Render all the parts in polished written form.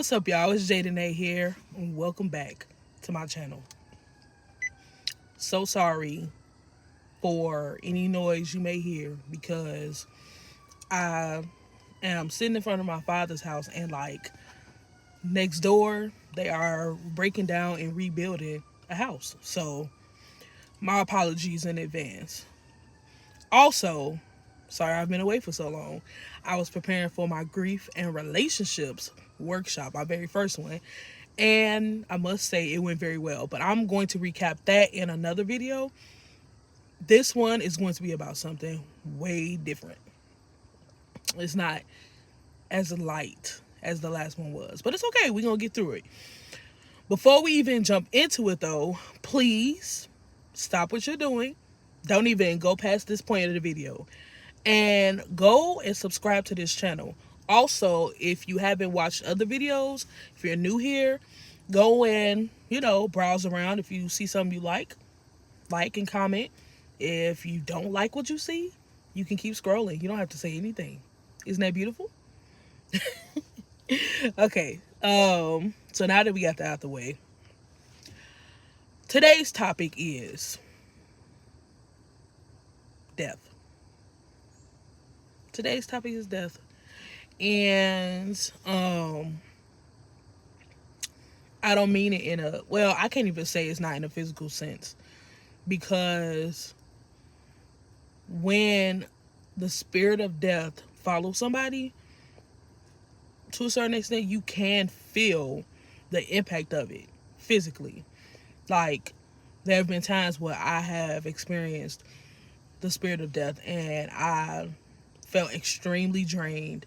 What's up, y'all? It's Jaden A here, and welcome back to my channel. So sorry for any noise you may hear because I am sitting in front of my father's house, and next door, they are breaking down and rebuilding a house. So, my apologies in advance. Also, sorry I've been away for so long. I was preparing for my grief and relationships workshop, my very first one, and I must say it went very well. But I'm going to recap that in another video. This one is going to be about something way different. It's not as light as the last one was, but it's okay. We're going to get through it. Before we even jump into it, though, please stop what you're doing. Don't even go past this point of the video. And go and subscribe to this channel. Also, if you haven't watched other videos, if you're new here, go and, browse around. If you see something you like and comment. If you don't like what you see, you can keep scrolling. You don't have to say anything. Isn't that beautiful? Okay. So now that we got that out the way, today's topic is death. Today's topic is death. And I don't mean it in a, well, I can't even say it's not in a physical sense, because when the spirit of death follows somebody, to a certain extent, you can feel the impact of it physically. Like, there have been times where I have experienced the spirit of death and I felt extremely drained,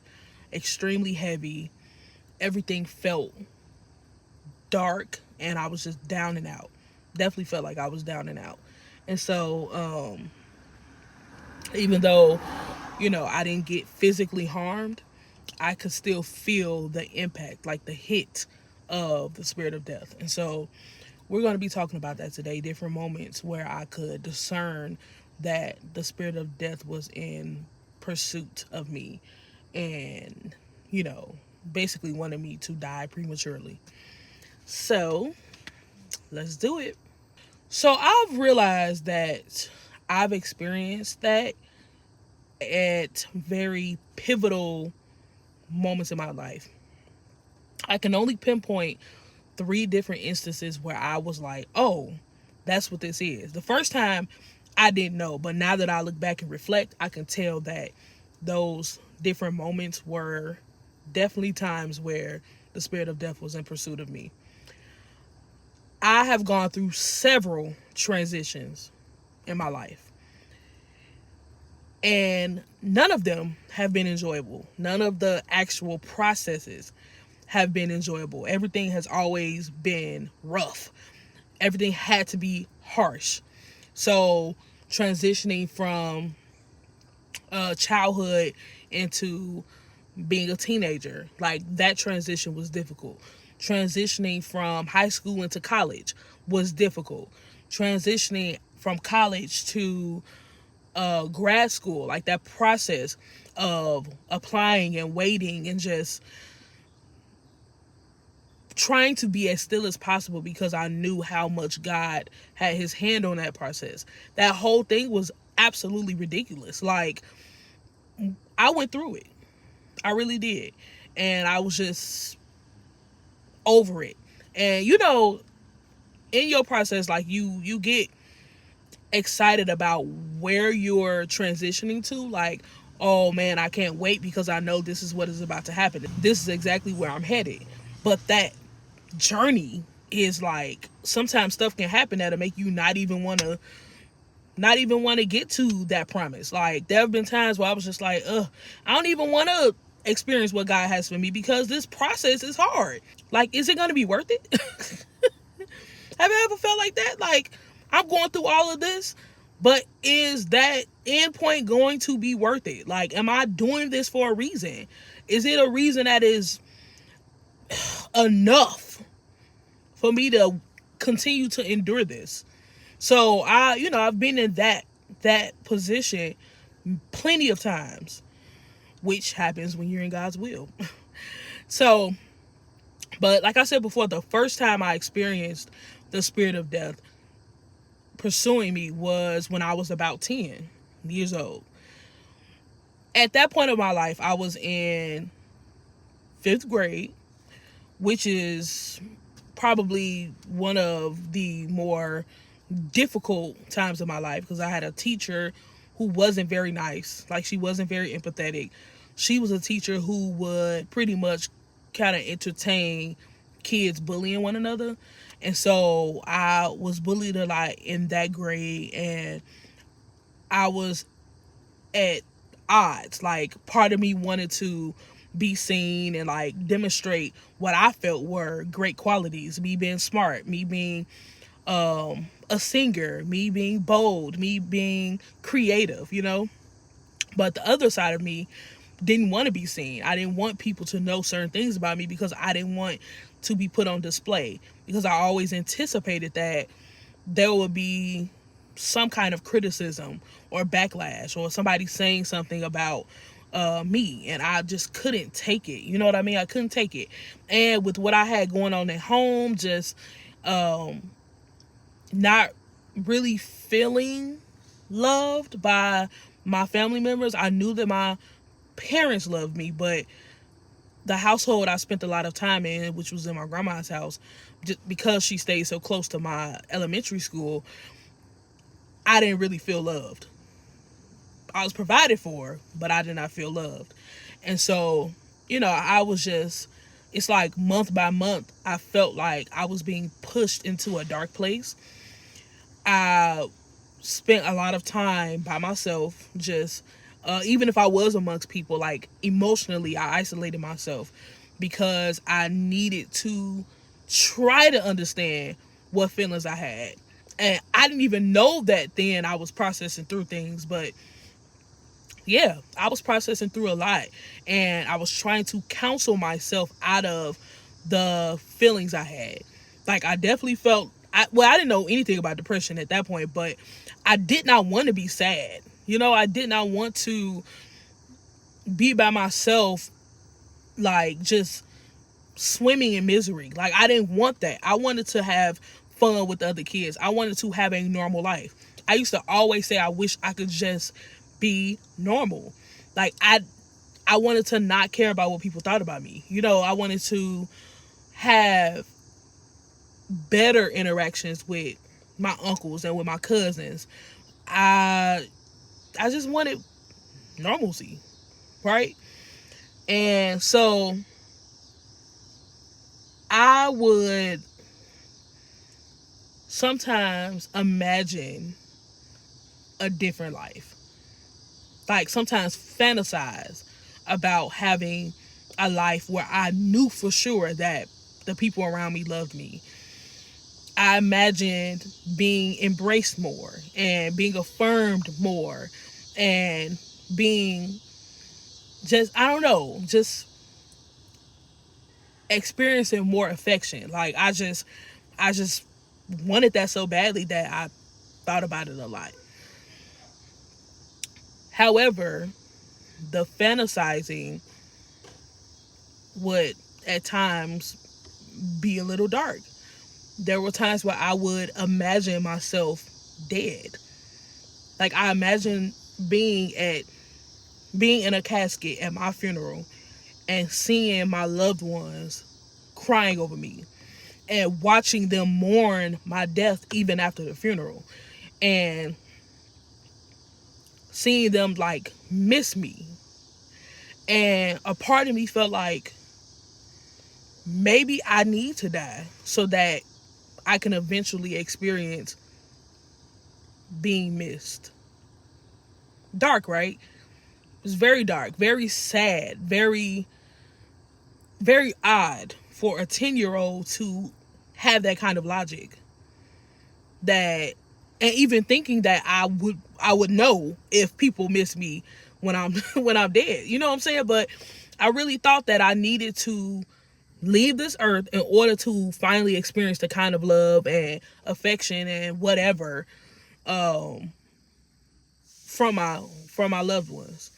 extremely heavy. Everything felt dark and I was just down and out. Definitely felt like I was down and out. And so, even though, I didn't get physically harmed, I could still feel the impact, like the hit of the spirit of death. And so we're going to be talking about that today, different moments where I could discern that the spirit of death was in pursuit of me and, basically wanted me to die prematurely. So let's do it. So I've realized that I've experienced that at very pivotal moments in my life. I can only pinpoint 3 different instances where I was like, oh, that's what this is. The first time I didn't know, but now that I look back and reflect, I can tell that those different moments were definitely times where the spirit of death was in pursuit of me. I have gone through several transitions in my life, and none of them have been enjoyable. None of the actual processes have been enjoyable. Everything has always been rough. Everything had to be harsh. So transitioning from childhood into being a teenager, like that transition was difficult. Transitioning from high school into college was difficult. Transitioning from college to grad school, like that process of applying and waiting and just trying to be as still as possible because I knew how much God had his hand on that process. That whole thing was absolutely ridiculous. Like, I went through it. I really did. And I was just over it. And in your process, like you get excited about where you're transitioning to. Like, oh man, I can't wait because I know this is what is about to happen. This is exactly where I'm headed. But that journey is like, sometimes stuff can happen that'll make you not even want to get to that promise. Like, there have been times where I was just like, I don't even want to experience what God has for me because this process is hard. Like, is it going to be worth it? Have you ever felt like that? Like, I'm going through all of this, but is that end point going to be worth it? Like, am I doing this for a reason? Is it a reason that is enough for me to continue to endure this? So I've been in that position plenty of times, which happens when you're in God's will. So But like I said before, the first time I experienced the spirit of death pursuing me was when I was about 10 years old. At that point of my life, I was in 5th grade, which is probably one of the more difficult times of my life because I had a teacher who wasn't very nice. Like, she wasn't very empathetic. She was a teacher who would pretty much kind of entertain kids bullying one another. And so I was bullied a lot in that grade, and I was at odds. Like, part of me wanted to be seen and like demonstrate what I felt were great qualities, me being smart, me being a singer, me being bold, me being creative. But the other side of me didn't want to be seen. I didn't want people to know certain things about me because I didn't want to be put on display, because I always anticipated that there would be some kind of criticism or backlash or somebody saying something about me, and I just couldn't take it. You know what I mean? I couldn't take it. And with what I had going on at home, just not really feeling loved by my family members. I knew that my parents loved me, but the household I spent a lot of time in, which was in my grandma's house, just because she stayed so close to my elementary school, I didn't really feel loved. I was provided for, but I did not feel loved. And so, I was just, it's like month by month, I felt like I was being pushed into a dark place. I spent a lot of time by myself, just, even if I was amongst people, like emotionally, I isolated myself because I needed to try to understand what feelings I had. And I didn't even know that then I was processing through things, but yeah, I was processing through a lot, and I was trying to counsel myself out of the feelings I had. Like, I definitely felt, I didn't know anything about depression at that point, but I did not want to be sad. I did not want to be by myself, like, just swimming in misery. Like, I didn't want that. I wanted to have fun with the other kids. I wanted to have a normal life. I used to always say I wish I could just be normal. Like, I wanted to not care about what people thought about me. I wanted to have better interactions with my uncles and with my cousins. I just wanted normalcy, right? And so I would sometimes imagine a different life. Like, sometimes fantasize about having a life where I knew for sure that the people around me loved me. I imagined being embraced more and being affirmed more and being just, I don't know, just experiencing more affection. Like, I just wanted that so badly that I thought about it a lot. However, the fantasizing would at times be a little dark. There were times where I would imagine myself dead. Like, I imagine being in a casket at my funeral and seeing my loved ones crying over me and watching them mourn my death even after the funeral, and seeing them like miss me. And a part of me felt like maybe I need to die so that I can eventually experience being missed. Dark, right? It's very dark, very sad, very, very odd for a 10-year-old to have that kind of logic. That, and even thinking that I would know if people miss me when I'm when I'm dead. You know what I'm saying? But I really thought that I needed to leave this earth in order to finally experience the kind of love and affection and whatever from my loved ones.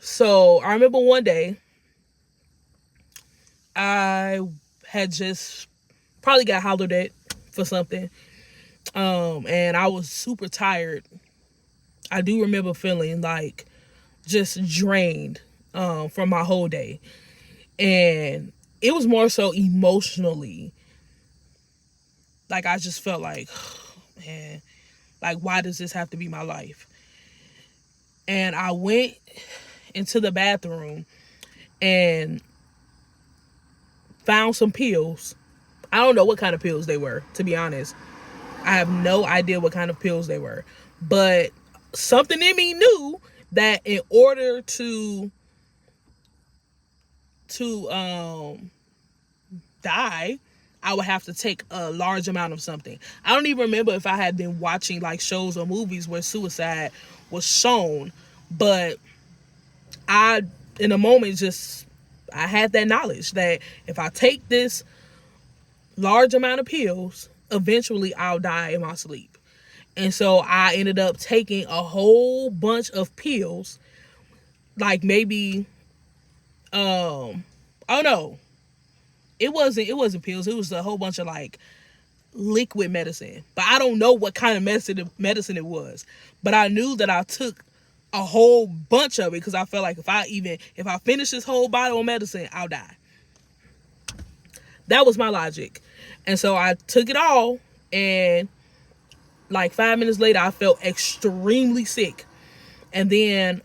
So I remember one day I had just probably got hollered at for something. And I was super tired. I do remember feeling like just drained from my whole day. And it was more so emotionally. Like, I just felt like, man, like, why does this have to be my life? And I went into the bathroom and found some pills. I don't know what kind of pills they were, to be honest. I have no idea what kind of pills they were. But something in me knew that in order to die, I would have to take a large amount of something. I don't even remember if I had been watching like shows or movies where suicide was shown, but I, in a moment, I had that knowledge that if I take this large amount of pills, eventually I'll die in my sleep. And so I ended up taking a whole bunch of pills, like maybe, oh no, it wasn't pills. It was a whole bunch of like liquid medicine, but I don't know what kind of medicine it was. But I knew that I took a whole bunch of it because I felt like if I finish this whole bottle of medicine, I'll die. That was my logic. And so I took it all, and like 5 minutes later, I felt extremely sick. And then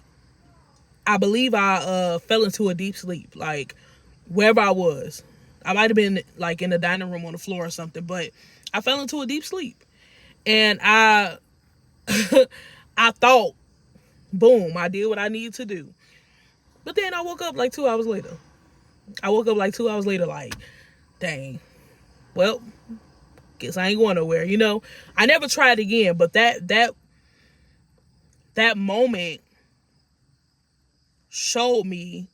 I believe I fell into a deep sleep, like wherever I was. I might have been like in the dining room on the floor or something, but I fell into a deep sleep. And I thought, boom, I did what I needed to do. But then I woke up like 2 hours later. Like, dang, well, guess I ain't going nowhere, you know? I never tried again, but that moment showed me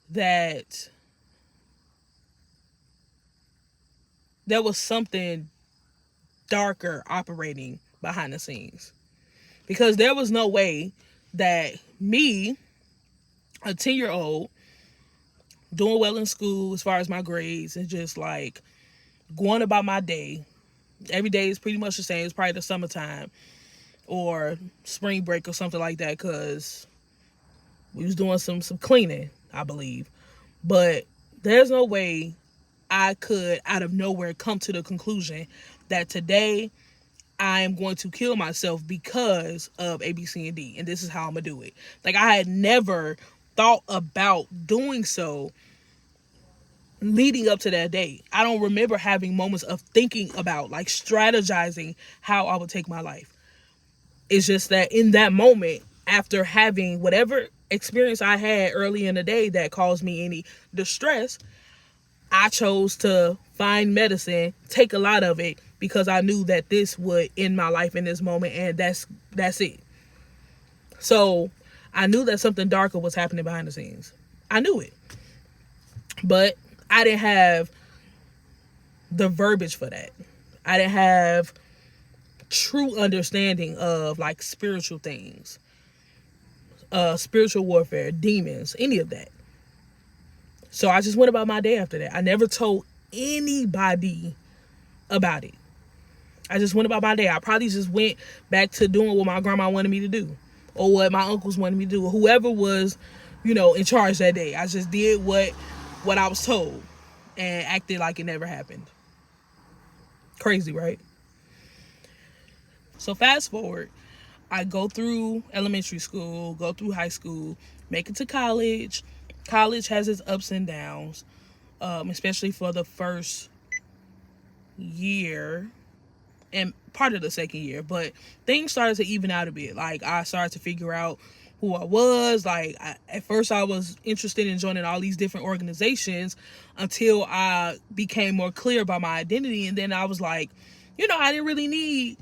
that there was something darker operating behind the scenes. Because there was no way that me, a 10-year-old, doing well in school as far as my grades and just like going about my day. Every day is pretty much the same. It's probably the summertime or spring break or something like that because we was doing some cleaning, I believe. But there's no way I could, out of nowhere, come to the conclusion that today I am going to kill myself because of A, B, C, and D. And this is how I'm going to do it. Like, I had never thought about doing so leading up to that day. I don't remember having moments of thinking about, like, strategizing how I would take my life. It's just that in that moment, after having whatever experience I had early in the day that caused me any distress, I chose to find medicine, take a lot of it, because I knew that this would end my life in this moment, and that's it. So I knew that something darker was happening behind the scenes. I knew it. But I didn't have the verbiage for that. I didn't have true understanding of like spiritual things, spiritual warfare, demons, any of that. So I just went about my day after that. I never told anybody about it. I just went about my day. I probably just went back to doing what my grandma wanted me to do, or what my uncles wanted me to do, or whoever was, in charge that day. I just did what I was told and acted like it never happened. Crazy, right? So fast forward, I go through elementary school, go through high school, make it to college. College has its ups and downs, especially for the first year and part of the second year. But things started to even out a bit. Like, I started to figure out who I was. Like, at first I was interested in joining all these different organizations until I became more clear about my identity. And then I was like, I didn't really need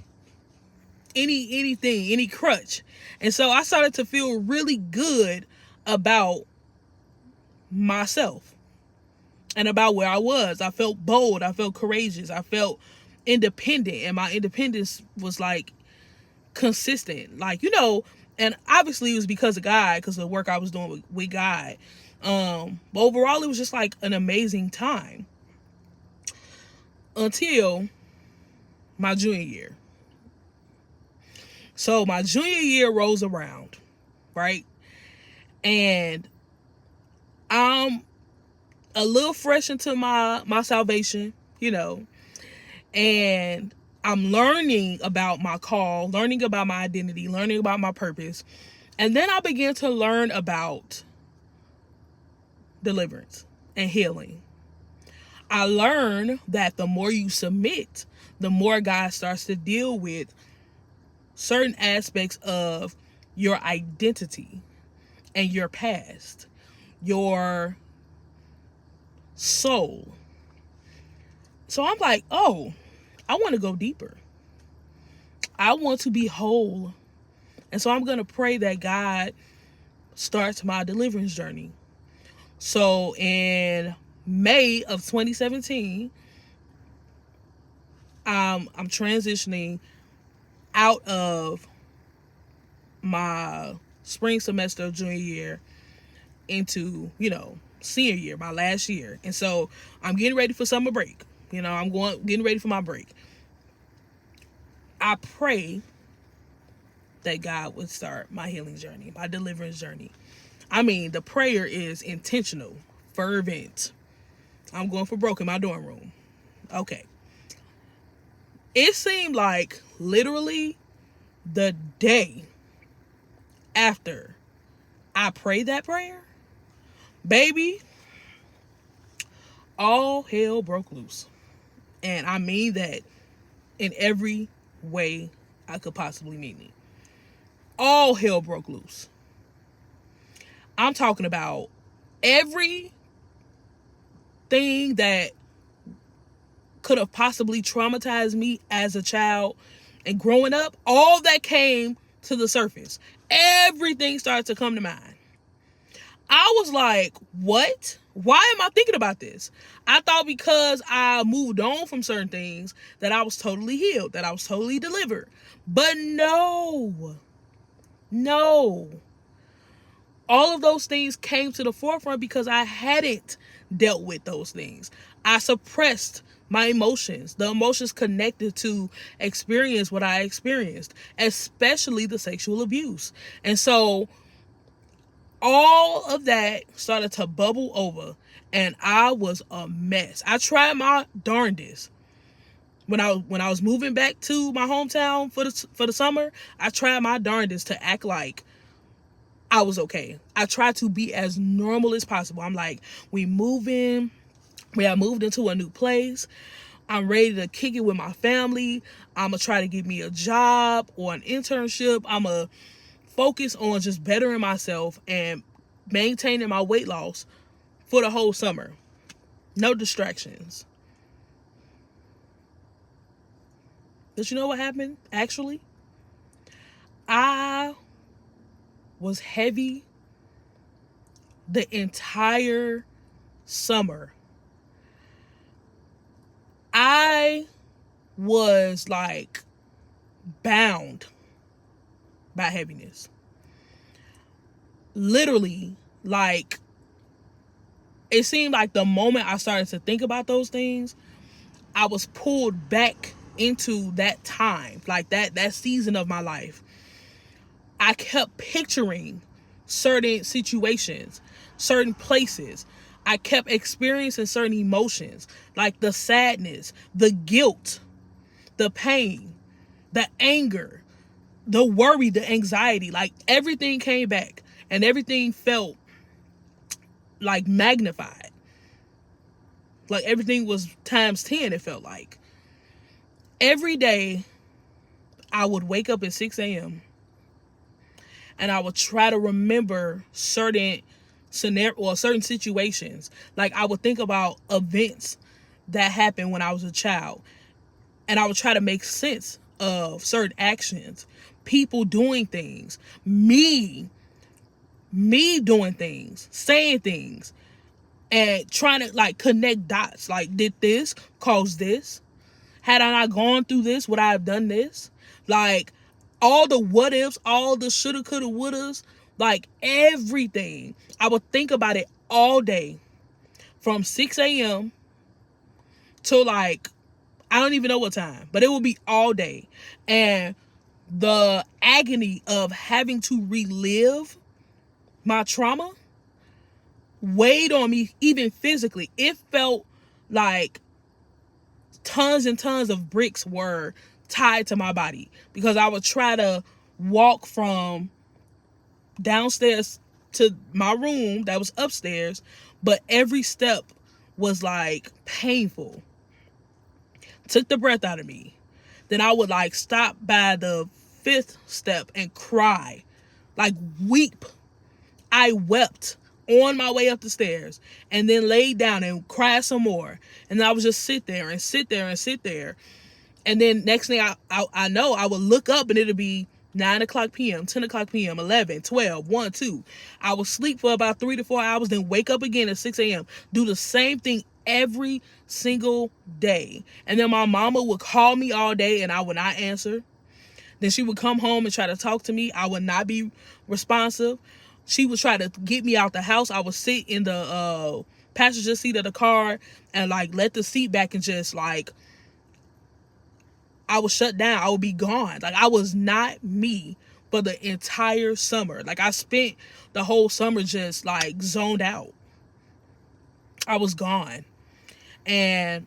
any crutch. And so I started to feel really good about myself and about where I was. I felt bold. I felt courageous. I felt independent. And my independence was like consistent. Like, and obviously it was because of God, because of the work I was doing with God. But overall, it was just like an amazing time. until my junior year. So my junior year rolls around, right? And I'm a little fresh into my salvation, and I'm learning about my call, learning about my identity, learning about my purpose. And then I began to learn about deliverance and healing. I learned that the more you submit, the more God starts to deal with certain aspects of your identity and your past, your soul. So I'm like, oh, I want to go deeper. I want to be whole. And so I'm going to pray that God starts my deliverance journey. So in May of 2017, I'm transitioning out of my spring semester of junior year into, senior year, my last year. And so I'm getting ready for summer break. Getting ready for my break. I pray that God would start my healing journey, my deliverance journey. I mean, the prayer is intentional, fervent. I'm going for broke in my dorm room. Okay. It seemed like literally the day after I prayed that prayer, baby, all hell broke loose. And I mean that in every way I could possibly mean it. All hell broke loose. I'm talking about everything that could have possibly traumatized me as a child and growing up. All that came to the surface. Everything started to come to mind. I was like, what? Why am I thinking about this? I thought because I moved on from certain things that I was totally healed, that I was totally delivered. But no. All of those things came to the forefront because I hadn't dealt with those things. I suppressed my emotions, the emotions connected to experience what I experienced, especially the sexual abuse. And so all of that started to bubble over, and I was a mess. I tried my darndest. When I was moving back to my hometown for the summer, I tried my darndest to act like I was okay. I tried to be as normal as possible. I'm like, we have moved into a new place. I'm ready to kick it with my family. I'm going to try to get me a job or an internship. I'm going to focus on just bettering myself and maintaining my weight loss for the whole summer. No distractions. But you know what happened? Actually, I was heavy the entire summer. I was like bound by heaviness. Literally, like, it seemed like the moment I started to think about those things, I was pulled back into that time, like that season of my life. I kept picturing certain situations, certain places. I kept experiencing certain emotions, like the sadness, the guilt, the pain, the anger, the worry, the anxiety. Like everything came back and everything felt like magnified. Like everything was times 10, it felt like. Every day I would wake up at 6 a.m. and I would try to remember certain scenario or certain situations. Like I would think about events that happened when I was a child, and I would try to make sense of certain actions, people doing things, me doing things, saying things, and trying to like connect dots. Like, did this cause this? Had I not gone through this, would I have done this? Like, all the what ifs, all the shoulda, coulda, wouldas, like everything. I would think about it all day from 6 a.m. to like I don't even know what time, but it would be all day. And the agony of having to relive my trauma weighed on me, even physically. It felt like tons and tons of bricks were tied to my body, because I would try to walk from downstairs to my room that was upstairs, but every step was like painful. Took the breath out of me. Then I would like stop by the fifth step and cry, like weep. I wept on my way up the stairs, and then laid down and cried some more. And I would just sit there and sit there and sit there. And then next thing I know, I would look up and it'll be 9 o'clock p.m., 10 o'clock p.m., 11, 12, 1, 2. I would sleep for about 3 to 4 hours, then wake up again at 6 a.m. Do the same thing every single day. And then my mama would call me all day and I would not answer. Then she would come home and try to talk to me. I would not be responsive. She would try to get me out the house. I would sit in the passenger seat of the car and like let the seat back and just like, I would shut down. I would be gone. Like I was not me for the entire summer. Like I spent the whole summer just like zoned out. I was gone. And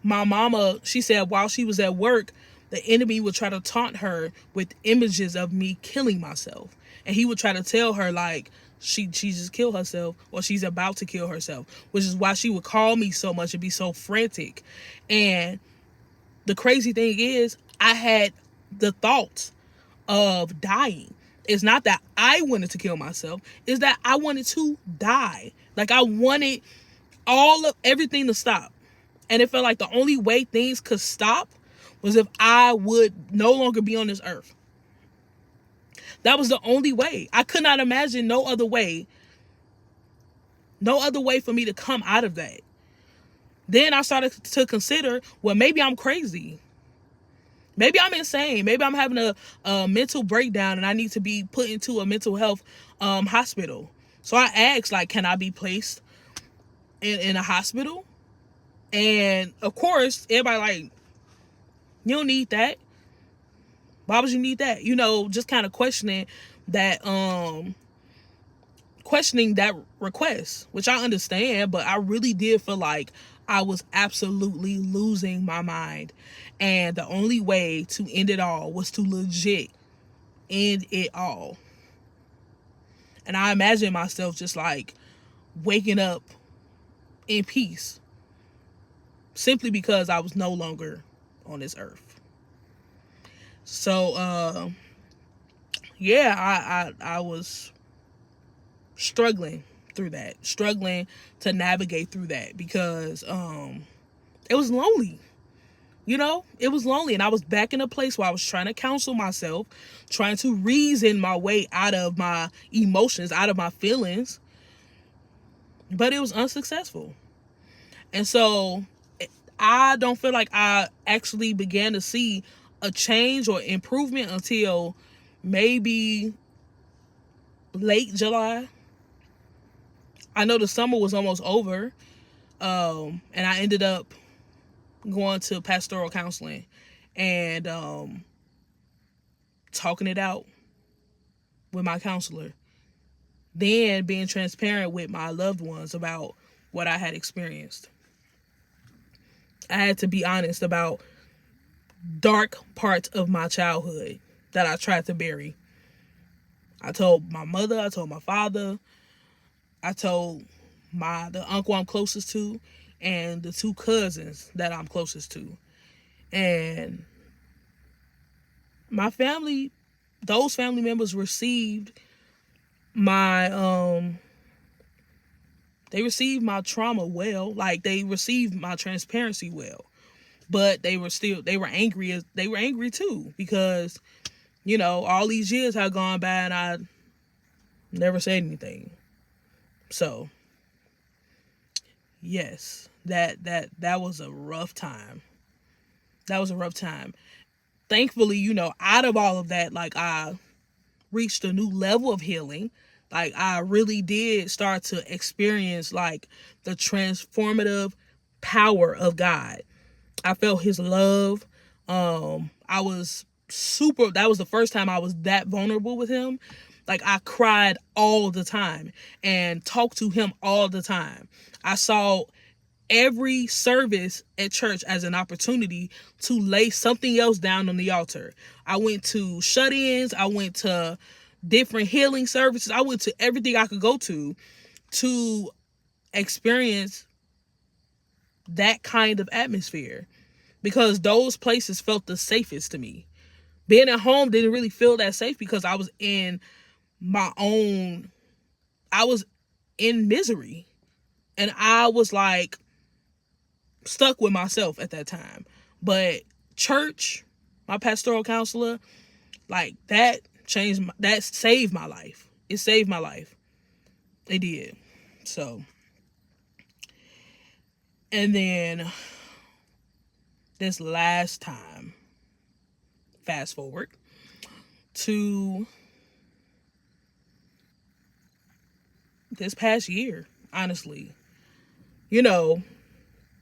my mama, she said while she was at work, the enemy would try to taunt her with images of me killing myself. And he would try to tell her like she just killed herself, or she's about to kill herself, which is why she would call me so much and be so frantic. And the crazy thing is, I had the thoughts of dying. It's not that I wanted to kill myself. It's that I wanted to die. Like I wanted everything to stop. And it felt like the only way things could stop was if I would no longer be on this earth. That was the only way. I could not imagine no other way. No other way for me to come out of that. Then I started to consider, well, maybe I'm crazy. Maybe I'm insane. Maybe I'm having a mental breakdown and I need to be put into a mental health hospital. So I asked, like, can I be placed in a hospital? And of course, everybody like, you don't need that. Why would you need that? You know, just kind of questioning that request, which I understand, but I really did feel like I was absolutely losing my mind. And the only way to end it all was to legit end it all. And I imagine myself just like waking up in peace simply because I was no longer on this earth. So, yeah, I was struggling through that, struggling to navigate through that because it was lonely. You know, it was lonely, and I was back in a place where I was trying to counsel myself, trying to reason my way out of my emotions, out of my feelings, but it was unsuccessful. And so I don't feel like I actually began to see a change or improvement until maybe late July. I know the summer was almost over, and I ended up going to pastoral counseling and talking it out with my counselor. Then being transparent with my loved ones about what I had experienced. I had to be honest about dark parts of my childhood that I tried to bury. I told my mother, I told my father, I told the uncle I'm closest to, and the two cousins that I'm closest to. And my family, those family members received my they received my trauma well. Like they received my transparency well. But they were angry too, because you know, all these years had gone by and I never said anything. So yes, that was a rough time. That was a rough time. Thankfully, you know, out of all of that, like I reached a new level of healing. Like I really did start to experience like the transformative power of God. I felt his love. I was super, that was the first time I was that vulnerable with him. Like, I cried all the time and talked to him all the time. I saw every service at church as an opportunity to lay something else down on the altar. I went to shut-ins, I went to different healing services, I went to everything I could go to experience that kind of atmosphere, because those places felt the safest to me. Being at home didn't really feel that safe because I was in my own, I was in misery, and I was like stuck with myself at that time. But church, my pastoral counselor, like, that that saved my life. It saved my life. It did. So, and then this last time, fast forward to this past year, honestly. You know,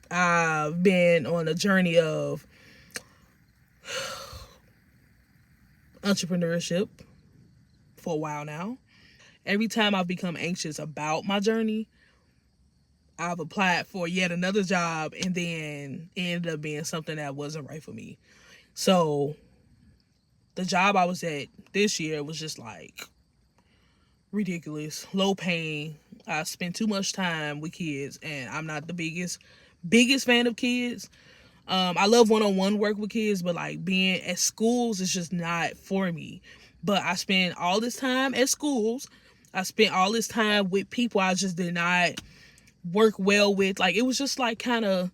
I've been on a journey of entrepreneurship for a while now. Every time I've become anxious about my journey, I've applied for yet another job, and then it ended up being something that wasn't right for me. So the job I was at this year was just like ridiculous, low paying. I spent too much time with kids, and I'm not the biggest fan of kids. I love one-on-one work with kids, but like being at schools is just not for me. But I spent all this time at schools. I spent all this time with people I just did not work well with. Like, it was just like kind of,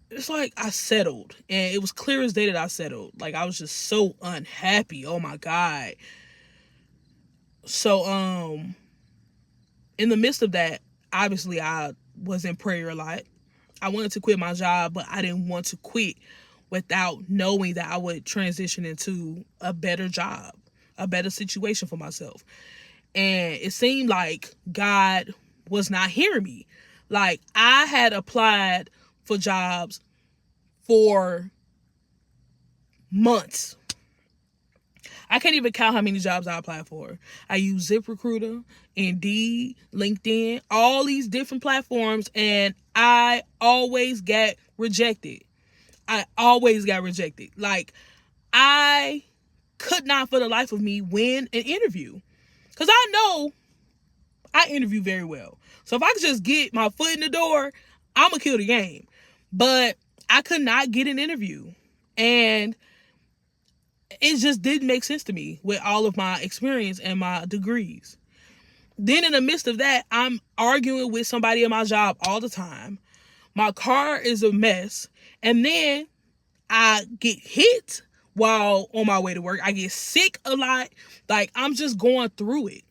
it's like I settled, and it was clear as day that I settled. Like, I was just so unhappy. Oh my God. So, in the midst of that, obviously I was in prayer a lot. I wanted to quit my job, but I didn't want to quit without knowing that I would transition into a better job, a better situation for myself. And it seemed like God was not hearing me. Like, I had applied for jobs for months. I can't even count how many jobs I applied for. I used ZipRecruiter, Indeed, LinkedIn, all these different platforms, and I always got rejected. Like, I could not for the life of me win an interview, because I know I interview very well. So if I could just get my foot in the door, I'm going to kill the game. But I could not get an interview. And it just didn't make sense to me with all of my experience and my degrees. Then in the midst of that, I'm arguing with somebody at my job all the time. My car is a mess. And then I get hit while on my way to work. I get sick a lot. Like, I'm just going through it.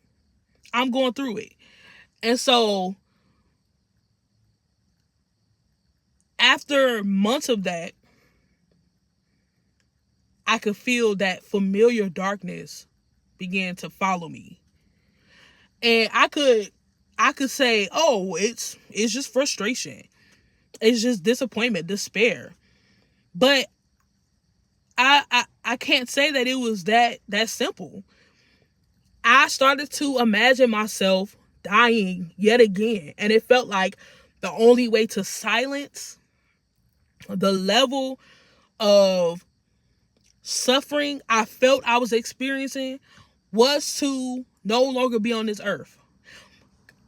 And so after months of that, I could feel that familiar darkness begin to follow me. And I could say, oh, it's just frustration. It's just disappointment, despair. But I can't say that it was that simple. I started to imagine myself dying yet again. And it felt like the only way to silence the level of suffering I felt I was experiencing was to no longer be on this earth.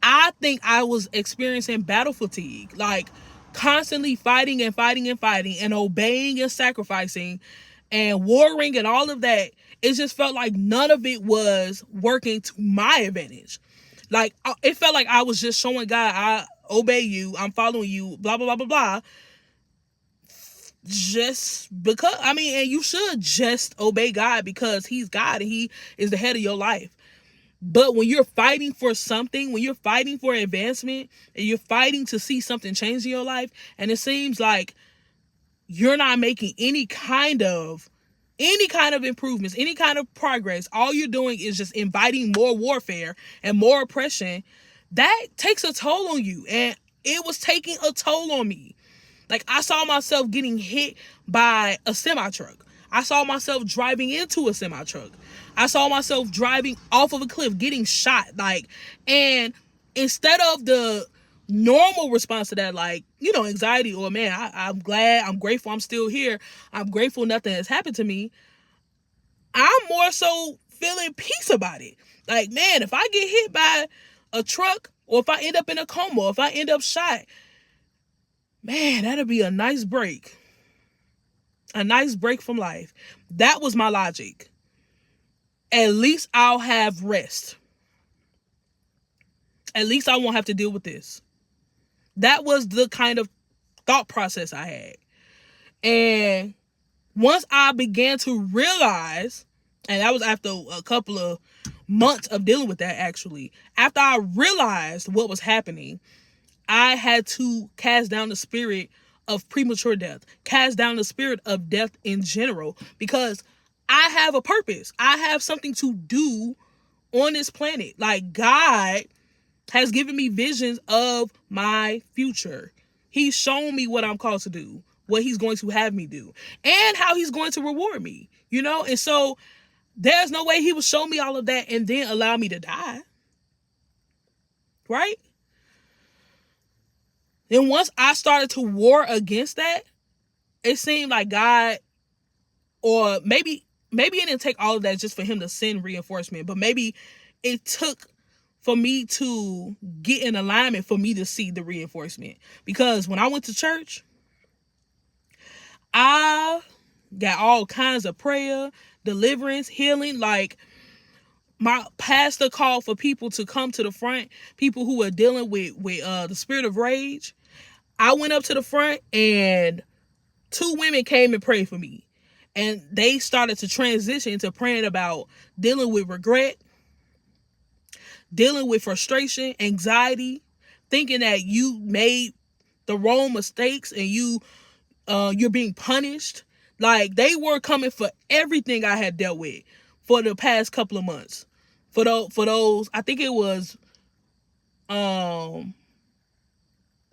I think I was experiencing battle fatigue, like constantly fighting and obeying and sacrificing and warring and all of that. It just felt like none of it was working to my advantage. Like, it felt like I was just showing God, I obey you, I'm following you, blah, blah, blah, blah, blah. Just because, and you should just obey God because he's God and he is the head of your life. But when you're fighting for something, when you're fighting for advancement, and you're fighting to see something change in your life, and it seems like you're not making any kind of improvements, any kind of progress, all you're doing is just inviting more warfare and more oppression, that takes a toll on you. And it was taking a toll on me. Like, I saw myself getting hit by a semi-truck. I saw myself driving into a semi-truck. I saw myself driving off of a cliff, getting shot. Like, and instead of the normal response to that, like, you know, anxiety, or man, I'm glad, I'm grateful I'm still here, I'm grateful nothing has happened to me, I'm more so feeling peace about it. Like, man, if I get hit by a truck, or if I end up in a coma, or if I end up shot, man, that'll be a nice break. A nice break from life. That was my logic. At least I'll have rest. At least I won't have to deal with this. That was the kind of thought process I had. And once I began to realize, and that was after a couple of months of dealing with that, actually, after I realized what was happening, I had to cast down the spirit of premature death, cast down the spirit of death in general, because I have a purpose. I have something to do on this planet. Like, God has given me visions of my future. He's shown me what I'm called to do, what he's going to have me do, and how he's going to reward me, you know? And so there's no way he would show me all of that and then allow me to die. Right? Then once I started to war against that, it seemed like God, or maybe it didn't take all of that just for him to send reinforcement, but maybe it took for me to get in alignment for me to see the reinforcement. Because when I went to church, I got all kinds of prayer, deliverance, healing. Like, my pastor called for people to come to the front, people who were dealing with the spirit of rage. I went up to the front and 2 women came and prayed for me. And they started to transition into praying about dealing with regret, dealing with frustration, anxiety, thinking that you made the wrong mistakes and you're being punished. Like, they were coming for everything I had dealt with for the past couple of months. For those, I think it was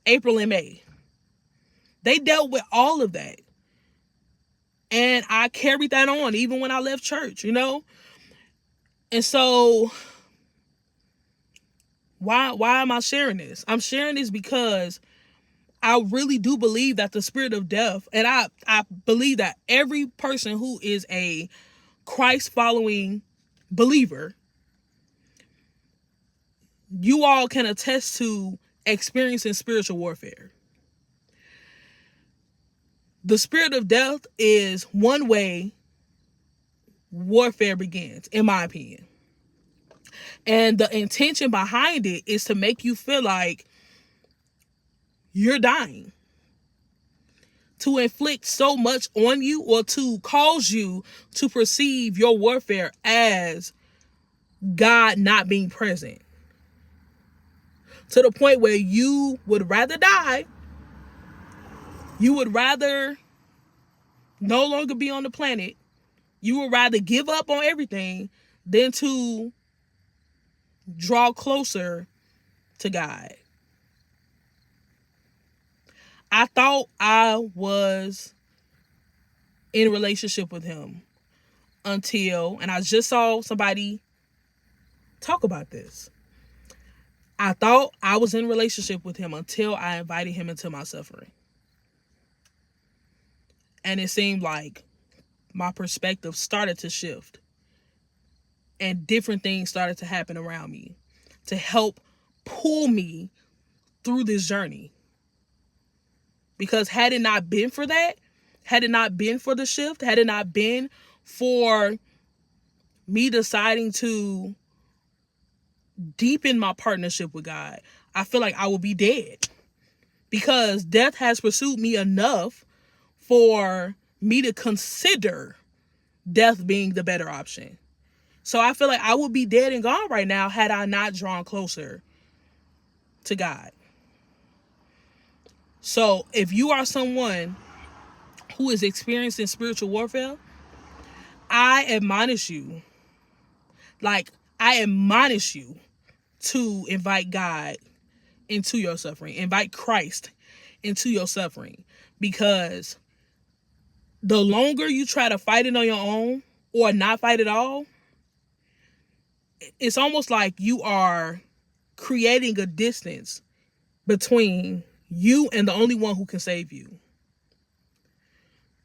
April and May. They dealt with all of that. And I carried that on even when I left church, you know? And so why am I sharing this? I'm sharing this because I really do believe that the spirit of death, and I believe that every person who is a Christ following believer, you all can attest to experiencing spiritual warfare. The spirit of death is one way warfare begins, in my opinion. And the intention behind it is to make you feel like you're dying. To inflict so much on you, or to cause you to perceive your warfare as God not being present. To the point where you would rather die. You would rather no longer be on the planet. You would rather give up on everything than to draw closer to God. I thought I was in a relationship with him until, and I just saw somebody talk about this. I thought I was in a relationship with him until I invited him into my suffering. And it seemed like my perspective started to shift. And different things started to happen around me to help pull me through this journey. Because had it not been for that, had it not been for the shift, had it not been for me deciding to deepen my partnership with God, I feel like I would be dead. Because death has pursued me enough for me to consider death being the better option. So I feel like I would be dead and gone right now had I not drawn closer to God. So if you are someone who is experiencing spiritual warfare, I admonish you to invite God into your suffering. Invite Christ into your suffering. Because the longer you try to fight it on your own or not fight at all, it's almost like you are creating a distance between you and the only one who can save you.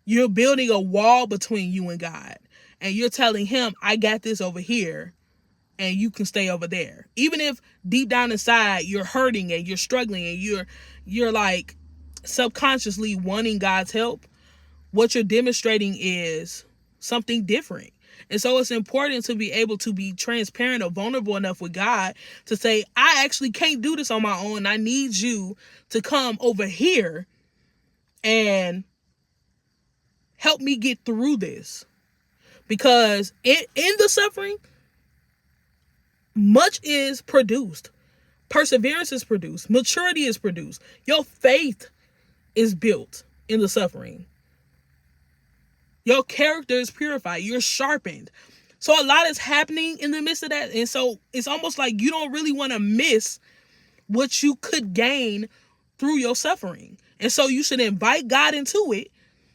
You're building a wall between you and God. And you're telling him, I got this over here and you can stay over there. Even if deep down inside you're hurting and you're struggling and you're like subconsciously wanting God's help, what you're demonstrating is something different. And so it's important to be able to be transparent or vulnerable enough with God to say, I actually can't do this on my own. I need you to come over here and help me get through this. Because in the suffering, much is produced. Perseverance is produced. Maturity is produced. Your faith is built in the suffering. Your character is purified. You're sharpened. So a lot is happening in the midst of that. And so it's almost like you don't really want to miss what you could gain through your suffering. And so you should invite God into it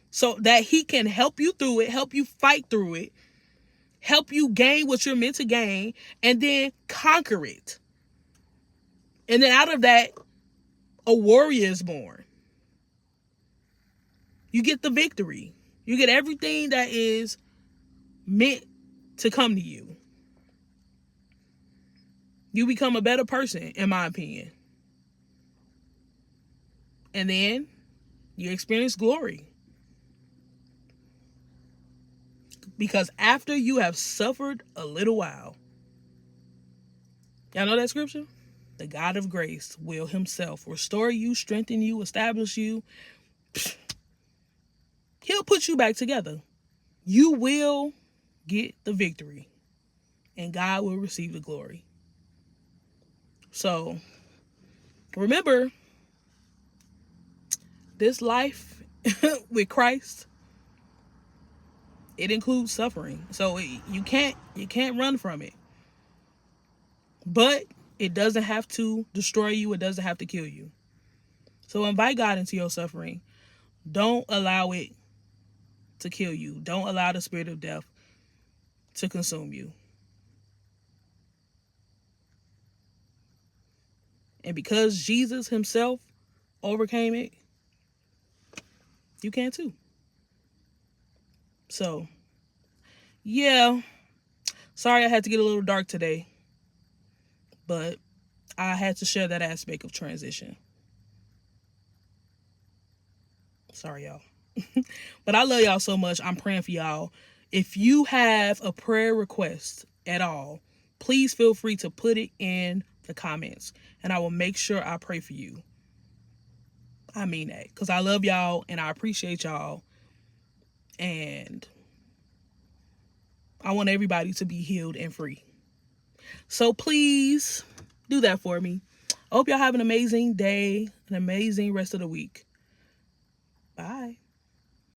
so that he can help you through it, help you fight through it, help you gain what you're meant to gain, and then conquer it. And then out of that, a warrior is born. You get the victory. You get everything that is meant to come to you. You become a better person, in my opinion. And then you experience glory. Because after you have suffered a little while, y'all know that scripture? The God of grace will himself restore you, strengthen you, establish you. He'll put you back together. You will get the victory. And God will receive the glory. So, remember, this life with Christ, it includes suffering. So you can't run from it. But it doesn't have to destroy you. It doesn't have to kill you. So invite God into your suffering. Don't allow it to kill you. Don't allow the spirit of death to consume you. And because Jesus himself overcame it, you can too. So, yeah. Sorry I had to get a little dark today. But I had to share that aspect of transition. Sorry, y'all. But I love y'all so much. I'm praying for y'all. If you have a prayer request at all, please feel free to put it in the comments. And I will make sure I pray for you. I mean that. Because I love y'all and I appreciate y'all. And I want everybody to be healed and free. So please do that for me. I hope y'all have an amazing day, an amazing rest of the week. Bye.